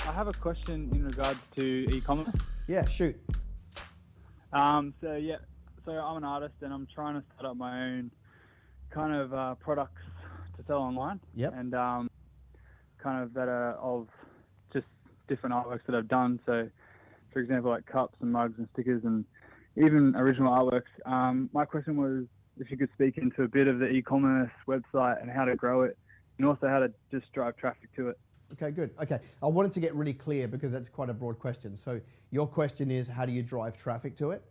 I have a question in regards to e-commerce. Yeah, shoot. So I'm an artist and I'm trying to start up my own kind of products to sell online. Yep. And kind of that are of just different artworks that I've done. So, for example, like cups and mugs and stickers and even original artworks. My question was if you could speak into a bit of the e-commerce website and how to grow it, and also how to just drive traffic to it. Okay, good. Okay, I wanted to get really clear because that's quite a broad question. So your question is, how do you drive traffic to it?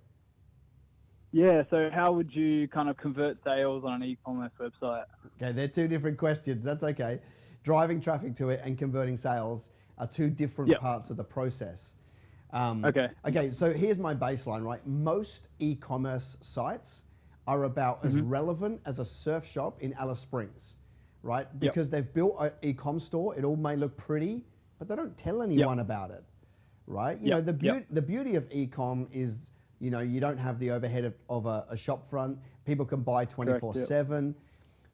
Yeah, so how would you kind of convert sales on an e-commerce website? Okay, they're two different questions. That's okay. Driving traffic to it and converting sales are two different parts of the process. Okay, so here's my baseline, right? Most e-commerce sites are about as relevant as a surf shop in Alice Springs, right? Because they've built an e-com store. It all may look pretty, but they don't tell anyone about it, right? You know, the beauty of e-com is, you know, you don't have the overhead of a shop front. People can buy 24/7.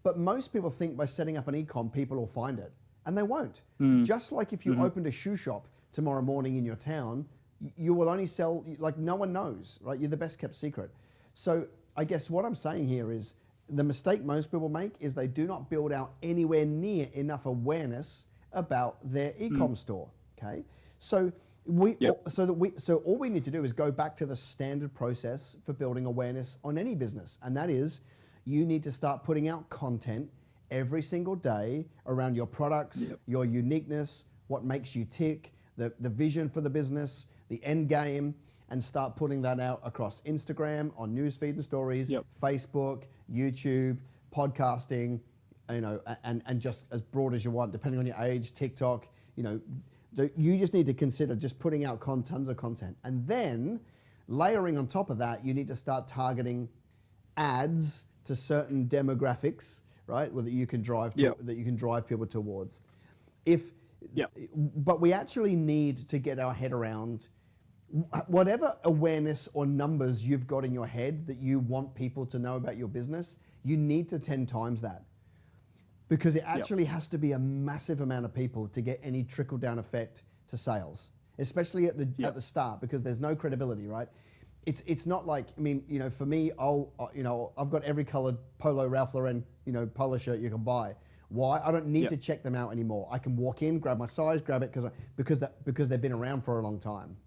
But most people think by setting up an e-com, people will find it. And they won't. Just like if you opened a shoe shop tomorrow morning in your town, you will only sell, like no one knows, right? You're the best kept secret. So I guess what I'm saying here is the mistake most people make is they do not build out anywhere near enough awareness about their e-com store, okay? So so all we need to do is go back to the standard process for building awareness on any business, and that is you need to start putting out content every single day around your products, your uniqueness, what makes you tick, the vision for the business, the end game, and start putting that out across Instagram, on newsfeed and stories, Facebook, YouTube, podcasting, you know, and just as broad as you want, depending on your age, TikTok, you know. You just need to consider just putting out tons of content. And then layering on top of that, you need to start targeting ads to certain demographics, right? That you can drive that you can drive people towards. But we actually need to get our head around whatever awareness or numbers you've got in your head that you want people to know about your business. You need to 10 times that, because it actually has to be a massive amount of people to get any trickle down effect to sales, especially at the start, because there's no credibility, right? It's not like, I mean, you know, for me, I've got every colored polo Ralph Lauren, you know, polo shirt you can buy. Why? I don't need to check them out anymore. I can walk in, grab my size, grab it because they've been around for a long time.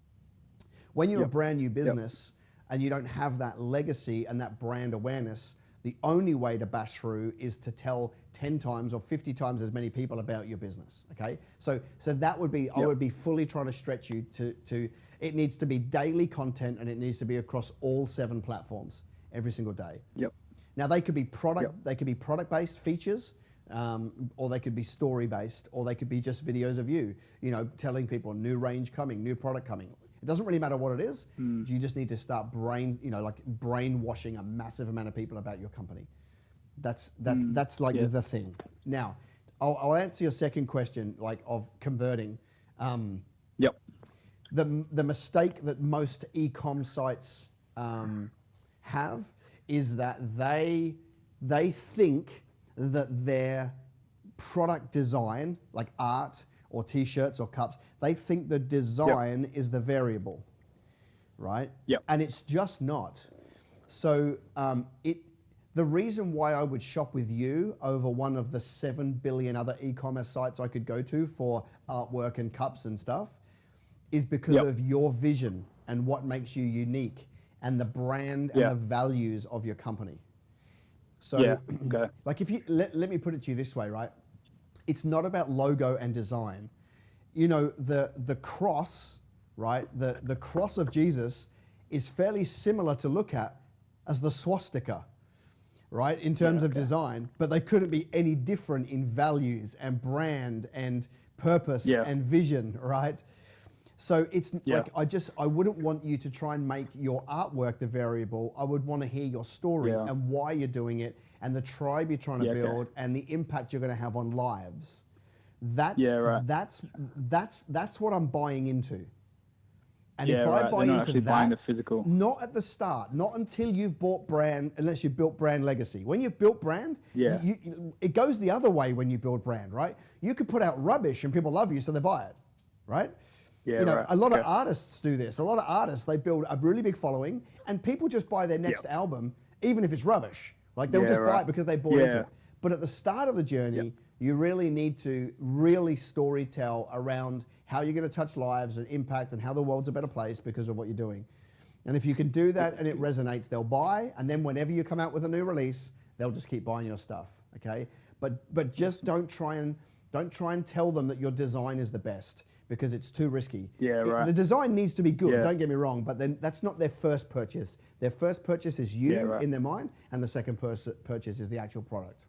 When you're a brand new business and you don't have that legacy and that brand awareness, the only way to bash through is to tell 10 times or 50 times as many people about your business, okay? So that would be, I would be fully trying to stretch you to, it needs to be daily content and it needs to be across all 7 platforms every single day. Now they could be they could be product-based features, or they could be story-based, or they could be just videos of you know, telling people new range coming, new product coming. It doesn't really matter what it is. You just need to start brainwashing a massive amount of people about your company. That's like the thing. Now, I'll answer your second question, like of converting. The mistake that most e-com sites have is that they think that their product design, like art or t-shirts or cups, they think the design is the variable, right? And it's just not. So the reason why I would shop with you over one of the 7 billion other e-commerce sites I could go to for artwork and cups and stuff is because of your vision and what makes you unique and the brand and the values of your company. So like if you, let me put it to you this way, right? It's not about logo and design. You know, the cross, right? The cross of Jesus is fairly similar to look at as the swastika, right? In terms of design, but they couldn't be any different in values and brand and purpose and vision, right? So it's like, I wouldn't want you to try and make your artwork the variable. I would want to hear your story and why you're doing it and the tribe you're trying to build and the impact you're going to have on lives. That's what I'm buying into. And if I buy into that, not at the start, not until you've bought brand, unless you've built brand legacy. When you've built brand, it goes the other way when you build brand, right? You could put out rubbish and people love you, so they buy it. right? Yeah, you know, right. a lot of artists do this. A lot of artists, they build a really big following, and people just buy their next album, even if it's rubbish. Like they'll just buy it because they bought into it. But at the start of the journey, you really need to really story tell around how you're going to touch lives and impact and how the world's a better place because of what you're doing. And if you can do that and it resonates, they'll buy. And then whenever you come out with a new release, they'll just keep buying your stuff. Okay, but just don't try and tell them that your design is the best, because it's too risky. Yeah, right. The design needs to be good, don't get me wrong, but then that's not their first purchase. Their first purchase is you in their mind, and the second purchase is the actual product.